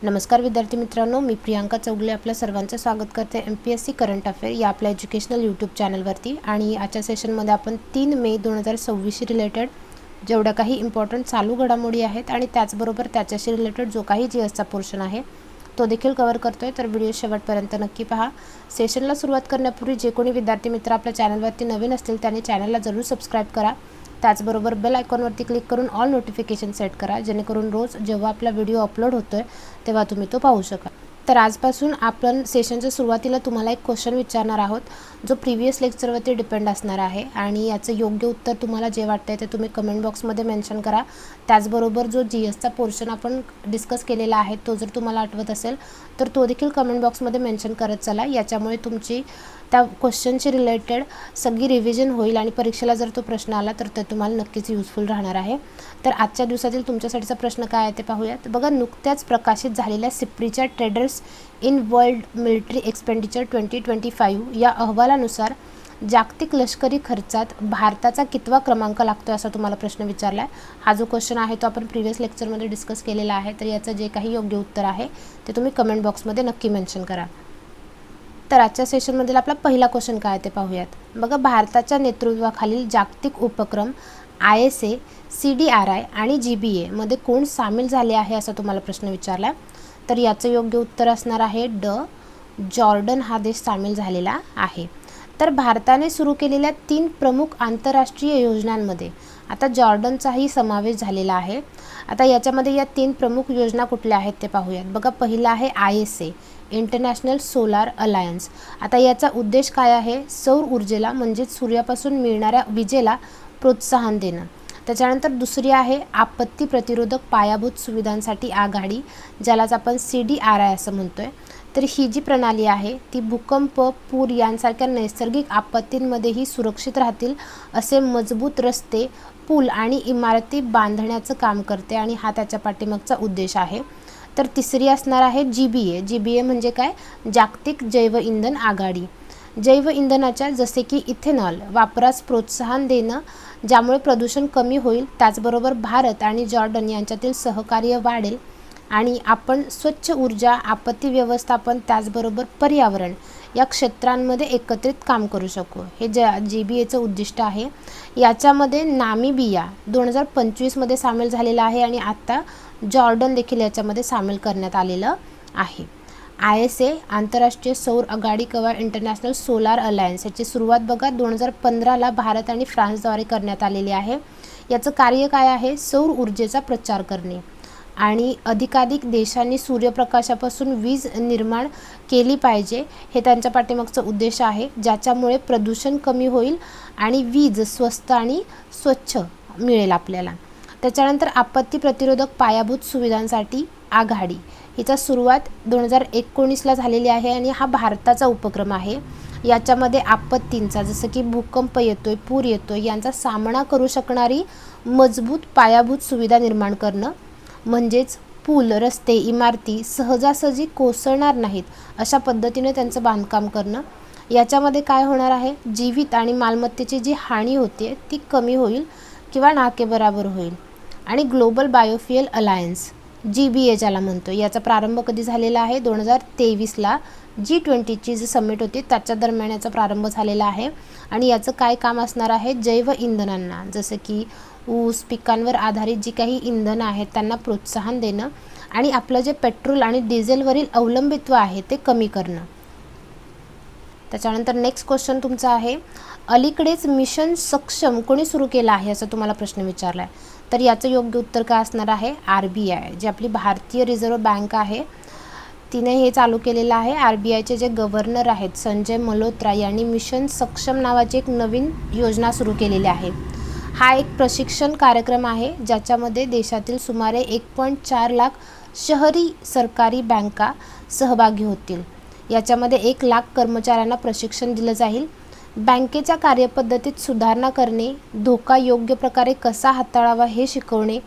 नमस्कार विद्यार्थी मित्रांनो, मी प्रियांका चौगले आपल्या सर्वांचं स्वागत करते MPSC करंट अफेअर या आपल्या एज्युकेशनल यूट्यूब चॅनलवरती। आणि आजच्या सेशनमध्ये आपण 3 मे 2026 रिलेटेड जेवढ्या काही इम्पॉर्टंट चालू घडामोडी आहेत आणि त्याचबरोबर त्याच्याशी रिलेटेड जो काही GSचा पोर्शन आहे तो देखील कव्हर करतोय, तर व्हिडिओ शेवटपर्यंत नक्की पहा। सेशनला सुरुवात करण्यापूर्वी जे कोणी विद्यार्थी मित्र आपल्या चॅनलवरती नवीन असतील त्यांनी चॅनलला जरूर सबस्क्राइब करा। त्याचबरोबर बेल आयकॉनवरती क्लिक करून ऑल नोटिफिकेशन सेट करा, जेणेकरून रोज जेव्हा आपला व्हिडिओ अपलोड होतोय तेव्हा तुम्ही तो पाहू शकाल। तर आजपासून आपण सेशनच्या सुरुवातीला तुम्हाला एक क्वेश्चन विचारणार आहोत जो प्रीवियस लेक्चरवरती डिपेंड असणार आहे आणि याचं योग्य उत्तर तुम्हाला जे वाटतंय ते तुम्ही कमेंट बॉक्समध्ये मेन्शन करा। त्याचबरोबर जो GSचा पोर्शन आपण डिस्कस केलेला आहे तो जर तुम्हाला आठवत असेल तर तो देखील कमेंट बॉक्समध्ये मेन्शन करत चला। याच्यामुळे तुमची त्या क्वेश्चनशी रिलेटेड सगळी रिव्हिजन होईल आणि परीक्षेला जर तो प्रश्न आला तर ते तुम्हाला नक्कीच यूजफुल राहणार आहे। तर आजच्या दिवसातील तुमच्यासाठीचा प्रश्न काय आहे ते पाहूयात। बघा, नुकत्याच प्रकाशित झालेल्या सिप्रीच्या traders in world military expenditure 2025 या अहवालानुसार जागतिक लष्करी खर्चात भारताचा कितवा क्रमांक लागतो असा तुम्हाला प्रश्न विचारला आहे। हा जो क्वेश्चन आहे तो आपण प्रीवियस लेक्चरमध्ये डिस्कस केलेला आहे, तर याचं जे काही योग्य उत्तर आहे ते तुम्ही कमेंट बॉक्समध्ये नक्की मेन्शन करा। तर आजच्या सेशनमधील आपला पहिला क्वेश्चन काय ते पाहूयात। बघा, भारताच्या नेतृत्वाखालील जागतिक उपक्रम ISA, CDRI आणि GBA मध्ये कोण सामील झाले आहे असा तुम्हाला प्रश्न विचारला आहे। तर याचं योग्य उत्तर असणार आहे जॉर्डन हा देश सामील झालेला आहे। तर भारताने सुरू केलेल्या 3 प्रमुख आंतरराष्ट्रीय योजनांमध्ये आता जॉर्डनचाही समावेश झालेला आहे। आता याच्यामध्ये या 3 प्रमुख योजना कुठल्या आहेत ते पाहूयात। बघा, पहिला आहे ISA, इंटरनॅशनल सोलार अलायन्स। आता याचा उद्देश काय आहे? सौर ऊर्जेला म्हणजेच सूर्यापासून मिळणाऱ्या विजेला प्रोत्साहन देणं। त्याच्यानंतर दुसरी आहे आपत्ती प्रतिरोधक पायाभूत सुविधांसाठी आघाडी, ज्यालाच आपण CDRI असं म्हणतोय। तर ही जी प्रणाली आहे ती भूकंप, पूर यांसारख्या नैसर्गिक आपत्तींमध्येही सुरक्षित राहतील असे मजबूत रस्ते, पूल आणि इमारती बांधण्याचं काम करते आणि हा त्याच्या पाठीमागचा उद्देश आहे। तर तिसरी असणार आहे GBA म्हणजे काय? जागतिक जैव इंधन आघाडी। जैव इंधनाच्या जसे की इथेनॉल वापरास प्रोत्साहन देणं, ज्यामुळे प्रदूषण कमी होईल। त्याचबरोबर भारत आणि जॉर्डन यांच्यातील सहकार्य वाढेल आणि आपण स्वच्छ ऊर्जा, आपत्ती व्यवस्थापन, त्याचबरोबर पर्यावरण या क्षेत्रांमध्ये एकत्रित काम करू शकू, हे GBAचं उद्दिष्ट आहे। याच्यामध्ये नामिबिया 2025 मध्ये सामील झालेला आहे आणि आता जॉर्डन देखील याच्यामध्ये सामील करण्यात आलेलं आहे। ISA आंतरराष्ट्रीय सौर आघाडी किंवा इंटरनॅशनल सोलार अलायन्स याची सुरुवात बघा 2015ला भारत आणि फ्रान्सद्वारे करण्यात आलेली आहे। याचं कार्य काय आहे? सौर ऊर्जेचा प्रचार करणे आणि अधिकाधिक देशांनी सूर्यप्रकाशापासून वीज निर्माण केली पाहिजे, हे त्यांच्या पाठीमागचा उद्देश आहे, ज्याच्यामुळे प्रदूषण कमी होईल आणि वीज स्वस्त आणि स्वच्छ मिळेल आपल्याला। त्याच्यानंतर आपत्ती प्रतिरोधक पायाभूत सुविधांसाठी आघाडी, हिचा सुरुवात 2019ला झालेली आहे आणि हा भारताचा उपक्रम आहे। याच्यामध्ये आपत्तींचा जसं की भूकंप येतोय, पूर येतोय यांचा सामना करू शकणारी मजबूत पायाभूत सुविधा निर्माण करणं, म्हणजेच पूल, रस्ते, इमारती सहजासहजी कोसळणार नाहीत अशा पद्धतीने त्यांचं बांधकाम करणं। याच्यामध्ये काय होणार आहे? जीवित आणि मालमत्तेची जी हानी होते ती कमी होईल किंवा नाकेबराबर होईल। आणि ग्लोबल बायोफ्युएल अलायन्स GBA ज्याला म्हणतो, याचा प्रारंभ कधी झालेला आहे? 2023ला G20ची जी समिट होती त्याच्या दरम्यान याचा प्रारंभ झालेला आहे। आणि याचं काय काम असणार आहे? जैव इंधनांना जसं की ऊस पिकांवर आधारित जी काही इंधनं आहेत त्यांना प्रोत्साहन देणं आणि आपलं जे पेट्रोल आणि डिझेलवरील अवलंबित्व आहे ते कमी करणं। त्याच्यानंतर नेक्स्ट क्वेश्चन तुमचा आहे, अलीकडेच मिशन सक्षम कोणी सुरू केलं आहे असं तुम्हाला प्रश्न विचारला आहे। तर याचं योग्य उत्तर काय असणार आहे? RBI, जी आपली भारतीय रिझर्व्ह बँक आहे तिने हे चालू केलेलं आहे। RBIचे जे गव्हर्नर आहेत संजय मल्होत्रा यांनी मिशन सक्षम नावाची एक नवीन योजना सुरू केलेली आहे। हा एक प्रशिक्षण कार्यक्रम आहे ज्याच्यामध्ये देशातील सुमारे 1.4 लाख शहरी सरकारी बँका सहभागी होतील। याच्यामध्ये 1 लाख कर्मचाऱ्यांना प्रशिक्षण दिलं जाईल। बँकेच्या कार्यपद्धतीत सुधारणा करणे, धोका योग्य प्रकारे कसा हाताळावा हे शिकवणे,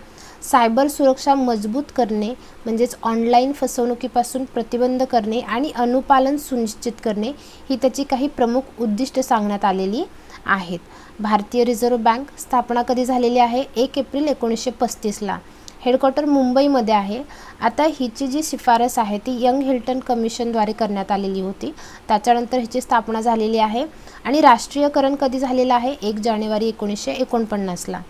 सायबर सुरक्षा मजबूत करणे म्हणजेच ऑनलाईन फसवणुकीपासून प्रतिबंध करणे आणि अनुपालन सुनिश्चित करणे ही त्याची काही प्रमुख उद्दिष्टे सांगण्यात आलेली आहेत। भारतीय रिझर्व्ह बँक स्थापना कधी झालेली आहे? 1 एप्रिल 1935ला। हेडक्वार्टर मुंबईमध्ये आहे. आता हिची जी शिफारस आहे ती यंग हिल्टन कमिशनद्वारे करण्यात आलेली होती. त्याच्यानंतर हिची स्थापना झालेली आहे आणि राष्ट्रीयकरण कधी झालेलं आहे 1 जानेवारी 1949ला.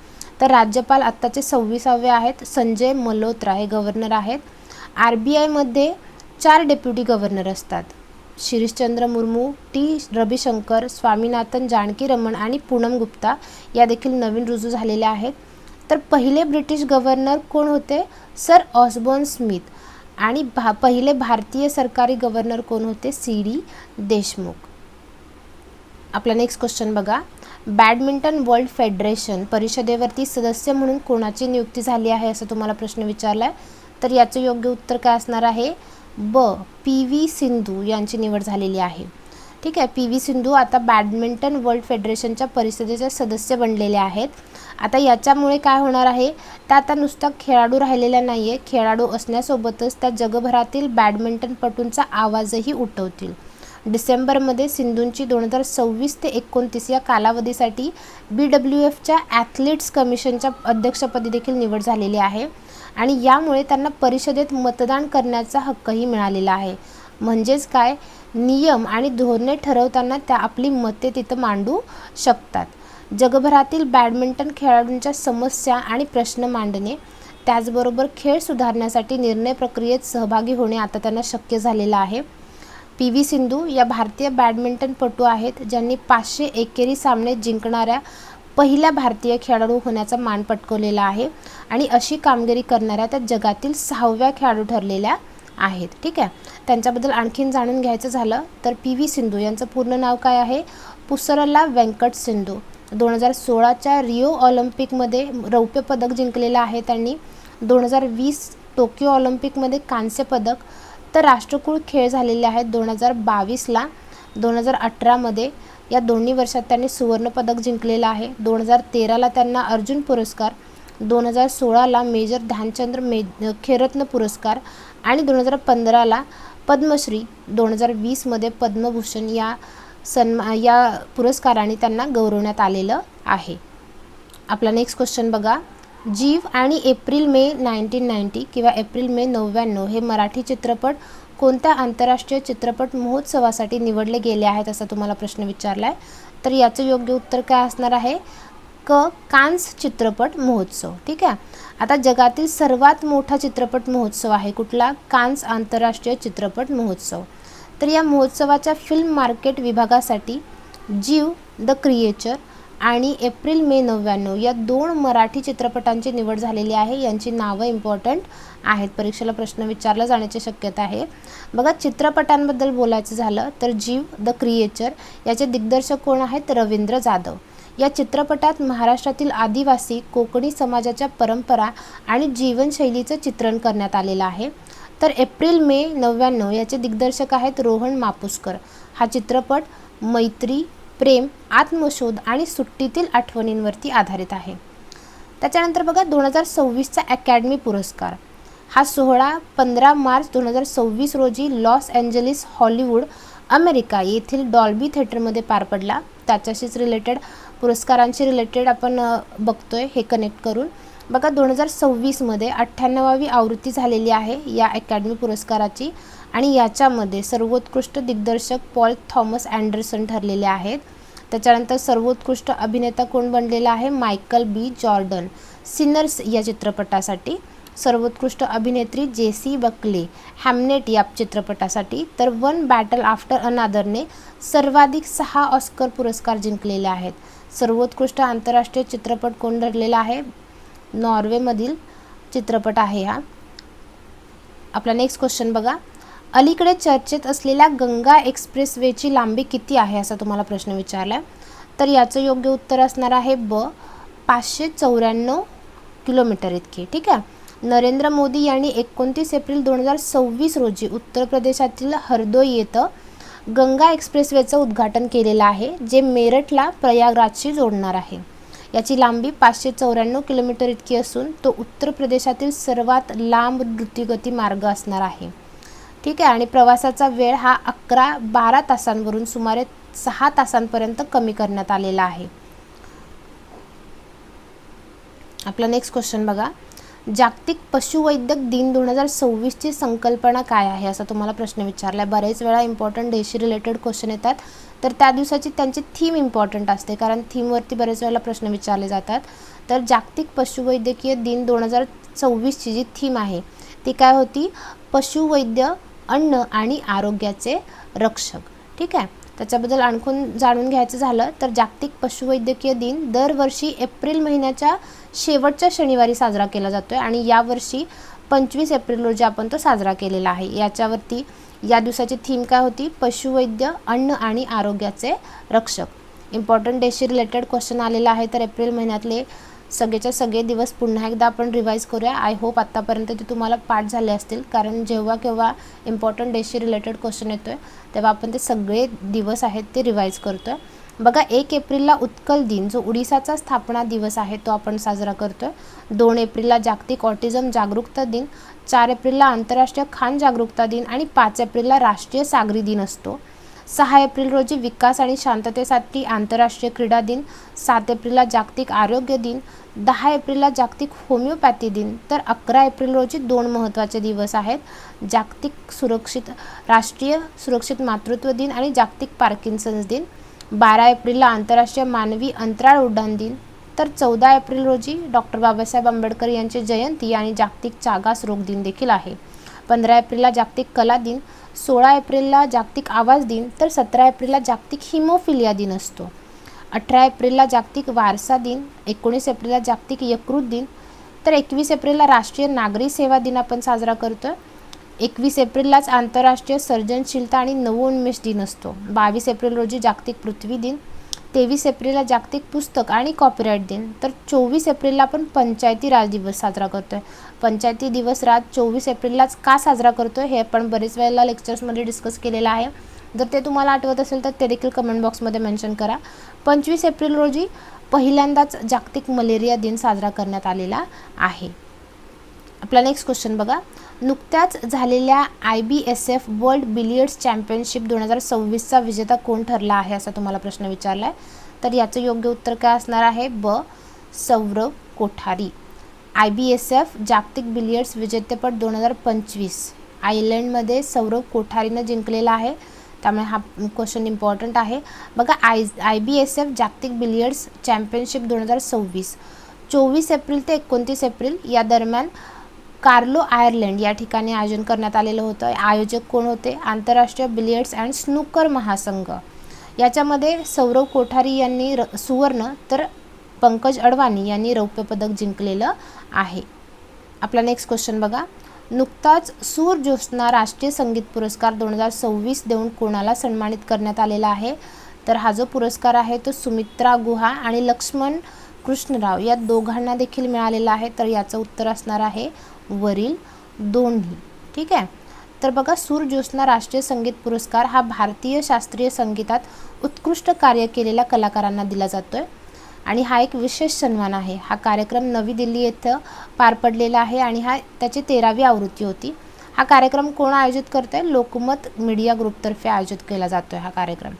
तर राज्यपाल आत्ताचे 26वे आहेत. संजय मल्होत्रा हे गव्हर्नर आहेत. RBIमध्ये 4 डेप्युटी गव्हर्नर असतात. शिरीषचंद्र मुर्मू, टी रविशंकर, स्वामीनाथन जानकी रमण आणि पूनम गुप्ता या देखील नवीन रुजू झालेल्या आहेत. तर पहिले ब्रिटिश गव्हर्नर कोण होते? Sir Osborne Smith. आणि पहिले भारतीय सरकारी गव्हर्नर कोण होते? CD देशमुख. आपला नेक्स्ट क्वेश्चन बघा. बॅडमिंटन वर्ल्ड फेडरेशन परिषदेवरती सदस्य म्हणून कोणाची नियुक्ती झाली आहे असं तुम्हाला प्रश्न विचारला आहे. तर याचं योग्य उत्तर काय असणार आहे? ब. PV सिंधू यांची निवड झालेली आहे. ठीक आहे. PV सिंधू आता बॅडमिंटन वर्ल्ड फेडरेशनच्या परिषदेचे सदस्य बनलेले आहेत. आता याच्यामुळे काय होणार आहे? त्या आता नुसता खेळाडू राहिलेला नाही आहे. खेळाडू असण्यासोबतच त्या जगभरातील बॅडमिंटनपटूंचा आवाजही उठवतील. डिसेंबरमध्ये सिंधूंची 2026 ते 29 या कालावधीसाठी BWFच्या ॲथलीट्स कमिशनच्या अध्यक्षपदी देखील निवड झालेली आहे आणि यामुळे त्यांना परिषदेत मतदान करण्याचा हक्कही मिळालेला आहे. म्हणजेच काय? नियम आणि धोरणे ठरवताना त्या आपली मते तिथं मांडू शकतात. जगभरातील बॅडमिंटन खेळाडूंच्या समस्या आणि प्रश्न मांडणे, त्याचबरोबर खेळ सुधारण्यासाठी निर्णय प्रक्रियेत सहभागी होणे आता त्यांना शक्य झालेलं आहे. PV सिंधू या भारतीय बॅडमिंटनपटू आहेत ज्यांनी 500 एकेरी सामने जिंकणाऱ्या पहिल्या भारतीय खेळाडू होण्याचा मान पटकावलेला आहे आणि अशी कामगिरी करणाऱ्या त्या जगातील 6व्या खेळाडू ठरलेल्या आहेत. ठीक आहे. त्यांच्याबद्दल आणखीन जाणून घ्यायचं झालं तर PV सिंधू यांचं पूर्ण नाव काय आहे? पुसरला वेंकट सिंधू. 2016च्या रिओ ऑलिम्पिकमध्ये रौप्य पदक जिंकलेलं आहे त्यांनी. 2020 टोकियो ऑलिम्पिकमध्ये कांस्य पदक. तर राष्ट्रकुल खेळ झालेले आहेत 2022ला, 2018मध्ये या दोन्ही वर्षात त्यांनी सुवर्णपदक जिंकलेलं आहे. 2013ला त्यांना अर्जुन पुरस्कार, 2016ला मेजर ध्यानचंद खेलरत्न पुरस्कार आणि 2015ला पद्मश्री, 2020मध्ये पद्मभूषण या पुरस्काराने त्यांना गौरवण्यात आलेलं आहे. आपला नेक्स्ट क्वेश्चन बघा. जीव आणि एप्रिल मे 1990 किंवा एप्रिल मे 99 हे मराठी चित्रपट कोणत्या आंतरराष्ट्रीय चित्रपट महोत्सवासाठी निवडले गेले आहेत असा तुम्हाला प्रश्न विचारला आहे. तर याचं योग्य उत्तर काय असणार आहे? कान्स चित्रपट महोत्सव. ठीक आहे. आता जगातील सर्वात मोठा चित्रपट महोत्सव आहे कुठला? कान्स आंतरराष्ट्रीय चित्रपट महोत्सव. तर या महोत्सवाच्या फिल्म मार्केट विभागासाठी जीव, द क्रिएचर आणि एप्रिल मे 99 या 2 मराठी चित्रपटांची निवड झालेली आहे. यांची नावं इम्पॉर्टंट आहेत. परीक्षेला प्रश्न विचारला जाण्याची शक्यता आहे. बघा, चित्रपटांबद्दल बोलायचं झालं तर जीव, द क्रिएचर याचे दिग्दर्शक कोण आहेत? रवींद्र जाधव. या चित्रपटात महाराष्ट्रातील आदिवासी कोकणी समाजाच्या परंपरा आणि जीवनशैलीचं चित्रण करण्यात आलेलं आहे. तर एप्रिल मे 99 याचे दिग्दर्शक आहेत रोहन मापुसकर. हा चित्रपट मैत्री, प्रेम, आत्मशोध आणि सुट्टीतील आठवणींवरती आधारित आहे. त्याच्यानंतर बघा 2026चा अकॅडमी पुरस्कार हा सोहळा 15 मार्च 2026 रोजी लॉस एंजलिस, हॉलिवूड, अमेरिका येथील डॉल्बी थिएटरमध्ये पार पडला. त्याच्याशीच रिलेटेड पुरस्कारांशी रिलेटेड आपण बघतोय हे कनेक्ट करून. बघा 2026मध्ये 98वी आवृत्ती झालेली आहे या अकॅडमी पुरस्काराची आणि याच्यामध्ये सर्वोत्कृष्ट दिग्दर्शक पॉल थॉमस अँडरसन ठरलेले आहेत. त्याच्यानंतर सर्वोत्कृष्ट अभिनेता कोण बनलेला आहे? Michael B. जॉर्डन सिनर्स या चित्रपटासाठी. सर्वोत्कृष्ट अभिनेत्री जेसी बकले हॅमनेट या चित्रपटासाठी. तर वन बॅटल आफ्टर अनादरने सर्वाधिक 6 ऑस्कर पुरस्कार जिंकलेले आहेत. सर्वोत्कृष्ट आंतरराष्ट्रीय चित्रपट कोण ठरलेला आहे? नॉर्वेमधील चित्रपट आहे हा. आपला नेक्स्ट क्वेश्चन बघा. अलीकडे चर्चेत असलेल्या गंगा एक्सप्रेसवेची लांबी किती आहे असा तुम्हाला प्रश्न विचारला आहे. तर याचं योग्य उत्तर असणार आहे ब. 594 किलोमीटर इतकी. ठीक आहे. नरेंद्र मोदी यांनी 29 एप्रिल 2026 रोजी उत्तर प्रदेशातील हरदोई येथे गंगा एक्सप्रेसवेचं उद्घाटन केलेलं आहे, जे मेरठला प्रयागराजशी जोडणार आहे. याची लांबी 594 किलोमीटर इतकी असून तो उत्तर प्रदेशातील सर्वात लांब द्रुतगती मार्ग असणार आहे. ठीक आहे. आणि प्रवासाचा वेळ हा 11-12 तासांवरून सुमारे 6 तासांपर्यंत कमी करण्यात आलेला आहे. आपला नेक्स्ट क्वेश्चन बघा. जागतिक पशुवैद्यक दिन 2026ची संकल्पना काय आहे, असा तुम्हाला प्रश्न विचारला आहे. बरेच वेळा इम्पॉर्टंट डेशी रिलेटेड क्वेश्चन येतात, तर त्या दिवसाची त्यांची थीम इम्पॉर्टंट असते, कारण थीमवरती बरेच वेळेला प्रश्न विचारले जातात. तर जागतिक पशुवैद्यकीय दिन 2026ची जी थीम आहे ती काय होती, पशुवैद्य अन्न आणि आरोग्याचे रक्षक. ठीक आहे, त्याच्याबद्दल आणखून जाणून घ्यायचं झालं तर जागतिक पशुवैद्यकीय दिन दरवर्षी एप्रिल महिन्याच्या शेवटच्या शनिवारी साजरा केला जातो आहे आणि यावर्षी 25 एप्रिल रोजी आपण तो साजरा केलेला आहे. याच्यावरती या दिवसाची थीम काय होती, पशुवैद्य अन्न आणि आरोग्याचे रक्षक. इम्पॉर्टंट डेशी रिलेटेड क्वेश्चन आलेला आहे, तर एप्रिल महिन्यातले सगळेच्या सगळे दिवस पुन्हा एकदा आपण रिवाईज करूया. आय होप आत्तापर्यंत ते तुम्हाला पाठ झाले असतील, कारण जेव्हा केव्हा इम्पॉर्टंट डेशी रिलेटेड क्वेश्चन येतो आहे तेव्हा आपण ते सगळे दिवस आहेत ते रिवाईज करतो आहे. बघा, 1 एप्रिलला उत्कल दिन, जो उडीसाचा स्थापना दिवस आहे, तो आपण साजरा करतो आहे. 2 एप्रिलला जागतिक ऑटिझम जागरूकता दिन, 4 एप्रिलला आंतरराष्ट्रीय खान जागरूकता दिन आणि 5 एप्रिलला राष्ट्रीय सागरी दिन असतो. 6 एप्रिल रोजी विकास आणि शांततेसाठी आंतरराष्ट्रीय क्रीडा दिन, 7 एप्रिलला जागतिक आरोग्य दिन, 10 एप्रिलला जागतिक होमिओपॅथी दिन, तर 11 एप्रिल रोजी 2 महत्त्वाचे दिवस आहेत, जागतिक राष्ट्रीय सुरक्षित मातृत्व दिन आणि जागतिक पार्किन्सन्स दिन. 12 एप्रिलला आंतरराष्ट्रीय मानवी अंतराळ उड्डाण दिन, तर 14 एप्रिल रोजी डॉक्टर बाबासाहेब आंबेडकर यांची जयंती आणि जागतिक चागास रोग दिन देखील आहे. 15 एप्रिलला जागतिक कला दिन, 16 एप्रिलला जागतिक आवाज दिन, तर 17 एप्रिलला जागतिक हिमोफिलिया दिन असतो. 18 एप्रिलला जागतिक वारसा दिन, 19 एप्रिलला जागतिक यकृत दिन, तर 21 एप्रिलला राष्ट्रीय नागरी सेवा दिन आपण साजरा करतो. 21 एप्रिललाच आंतरराष्ट्रीय सर्जनशीलता आणि नवोन्मेष दिन असतो. 22 एप्रिल रोजी जागतिक पृथ्वी दिन, 23 एप्रिलला जागतिक पुस्तक आणि कॉपीराईट दिन, तर 24 एप्रिलला आपण पंचायती राज दिवस साजरा करतो आहे. पंचायती दिवस 24 एप्रिललाच का साजरा करतो आहे हे आपण बरेच वेळेला लेक्चर्समध्ये डिस्कस केलेलं आहे. जर ते तुम्हाला आठवत असेल तर ते देखील कमेंट बॉक्समध्ये मेन्शन करा. 25 एप्रिल रोजी पहिल्यांदाच जागतिक मलेरिया दिन साजरा करण्यात आलेला आहे. आपला नेक्स्ट क्वेश्चन बघा, नुकत्याच झालेल्या IBSF वर्ल्ड बिलियर्ड्स चॅम्पियनशिप 2026चा विजेता कोण ठरला आहे, असा तुम्हाला प्रश्न विचारला आहे. तर याचं योग्य उत्तर काय असणार आहे, ब. सौरव कोठारी. IBSF जागतिक बिलियर्ड्स विजेतेपद 2025 आयर्लंडमध्ये सौरव कोठारीनं जिंकलेला आहे, त्यामुळे हा क्वेश्चन इम्पॉर्टंट आहे. बघा, IBSF जागतिक बिलियर्ड्स चॅम्पियनशिप 2026 24 एप्रिल ते 29 एप्रिल या दरम्यान कार्लो आयर्लंड या ठिकाणी आयोजन करण्यात आलेलं होतं. आयोजक कोण होते, आंतरराष्ट्रीय बिलियर्ड्स अँड स्नूकर महासंघ. याच्यामध्ये सौरव कोठारी यांनी सुवर्ण, तर पंकज अडवाणी यांनी रौप्य पदक जिंकलेलं आहे. आपला नेक्स्ट क्वेश्चन बघा, नुकताच सूर ज्योत्स्ना राष्ट्रीय संगीत पुरस्कार 2026 देऊन कोणाला सन्मानित करण्यात आलेला आहे, तर हा जो पुरस्कार आहे तो सुमित्रा गुहा आणि लक्ष्मण कृष्णराव या दोघांना देखील मिळालेला आहे. तर याचं उत्तर असणार आहे वरील दोन्ही. ठीक आहे, तर बघा, सूर ज्योत्स्ना राष्ट्रीय संगीत पुरस्कार हा भारतीय शास्त्रीय संगीतात उत्कृष्ट कार्य केलेल्या कलाकारांना दिला जातो आहे आणि हा एक विशेष सन्मान आहे. हा कार्यक्रम नवी दिल्ली येथे पार पडलेला आहे आणि त्याची 13वी आवृत्ती होती. हा कार्यक्रम कोण आयोजित करतो आहे, लोकमत मीडिया ग्रुपतर्फे आयोजित केला जातो आहे हा कार्यक्रम.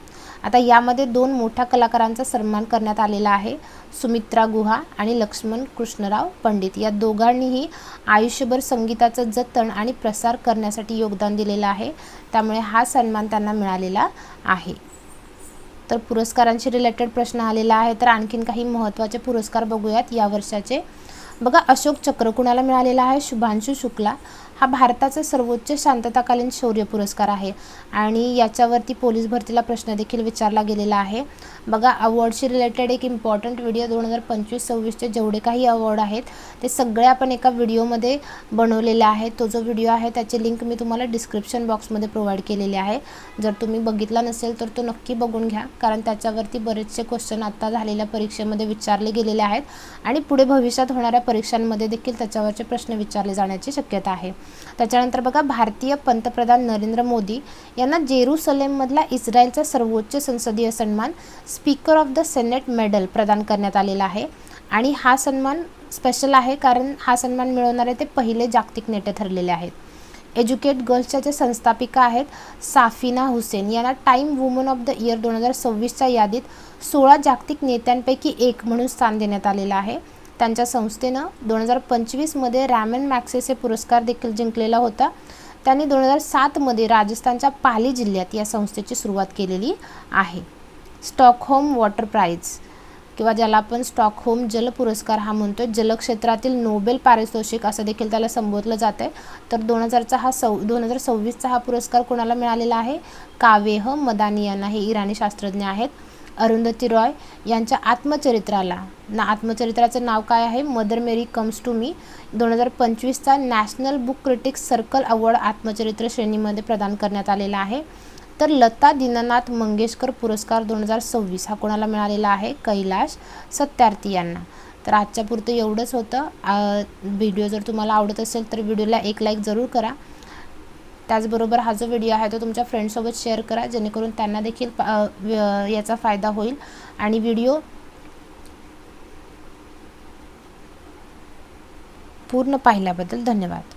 आता यामध्ये 2 मोठ्या कलाकारांचा सन्मान करण्यात आलेला आहे, सुमित्रा गुहा आणि लक्ष्मण कृष्णराव पंडित. या दोघांनीही आयुष्यभर संगीताचं जतन आणि प्रसार करण्यासाठी योगदान दिलेलं आहे, त्यामुळे हा सन्मान त्यांना मिळालेला आहे. तर पुरस्कारांशी रिलेटेड प्रश्न आलेला आहे, तर आणखीन काही महत्त्वाचे पुरस्कार बघूयात या वर्षाचे. बघा, अशोक चक्र कुणाला मिळालेला आहे, शुभांशु शुक्ला. हा भारताचा सर्वोच्च शांतताकालीन शौर्य पुरस्कार आहे आणि याच्यावरती पोलीस भरतीला प्रश्न देखील विचारला गेलेला आहे. बघा, अवॉर्डशी रिलेटेड एक इम्पॉर्टंट व्हिडिओ 2025-26चे जेवढे काही अवॉर्ड आहेत ते सगळे आपण एका व्हिडिओमध्ये बनवलेले आहेत. तो जो व्हिडिओ आहे त्याची लिंक मी तुम्हाला डिस्क्रिप्शन बॉक्समध्ये प्रोव्हाइड केलेली आहे. जर तुम्ही बघितला नसेल तर तो नक्की बघून घ्या, कारण त्याच्यावरती बरेचसे क्वेश्चन आत्ता झालेल्या परीक्षेमध्ये विचारले गेलेले आहेत आणि पुढे भविष्यात होणाऱ्या परीक्षांमध्ये देखील त्याच्यावरचे प्रश्न विचारले जाण्याची शक्यता आहे. त्याच्यानंतर बघा, भारतीय पंतप्रधान नरेंद्र मोदी यांना जेरुसलेममधला इस्रायलचा सर्वोच्च संसदीय सन्मान speaker of the senate medal प्रदान करण्यात आलेला आहे आणि हा सन्मान स्पेशल आहे कारण हा सन्मान मिळवणारे ते पहिले जागतिक नेते ठरलेले आहेत. एज्युकेट गर्ल्सच्या जे संस्थापिका आहेत साफिना हुसेन यांना Time woman of the year 2026च्या यादीत 16 जागतिक नेत्यांपैकी एक म्हणून स्थान देण्यात आलेलं आहे. त्यांच्या संस्थेनं 2025मध्ये रॅमन मॅग्सेसे पुरस्कार देखील जिंकलेला होता. त्यांनी 2007मध्ये राजस्थानच्या पाली जिल्ह्यात या संस्थेची सुरुवात केलेली आहे. स्टॉकहोम वॉटर प्राइज किंवा ज्याला आपण स्टॉकहोम जल पुरस्कार हा म्हणतो, जलक्षेत्रातील नोबेल पारितोषिक असं देखील त्याला संबोधलं जातं. तर 2026चा हा पुरस्कार कोणाला मिळालेला आहे? कावेह मदानी यांना. हे इराणी शास्त्रज्ञ आहेत. अरुंधती रॉय यांच्या आत्मचरित्राचं नाव काय आहे? Mother Mary comes to me. 2025चा National Book Critics Circle Award आत्मचरित्र श्रेणीमध्ये प्रदान करण्यात आलेला आहे. तर लता दीनानाथ मंगेशकर पुरस्कार 2026 हा कोणाला मिळालेला आहे? कैलाश सत्यार्थी यांना. तर आजच्या पुरतं एवढंच होतं. व्हिडिओ जर तुम्हाला आवडत असेल तर व्हिडिओला एक लाईक जरूर करा. त्याचबरोबर हा जो व्हिडिओ आहे तो तुमच्या फ्रेंड्ससोबत शेअर करा, जेणेकरून त्यांना देखील याचा फायदा होईल. आणि व्हिडिओ पूर्ण पाहिल्याबद्दल धन्यवाद.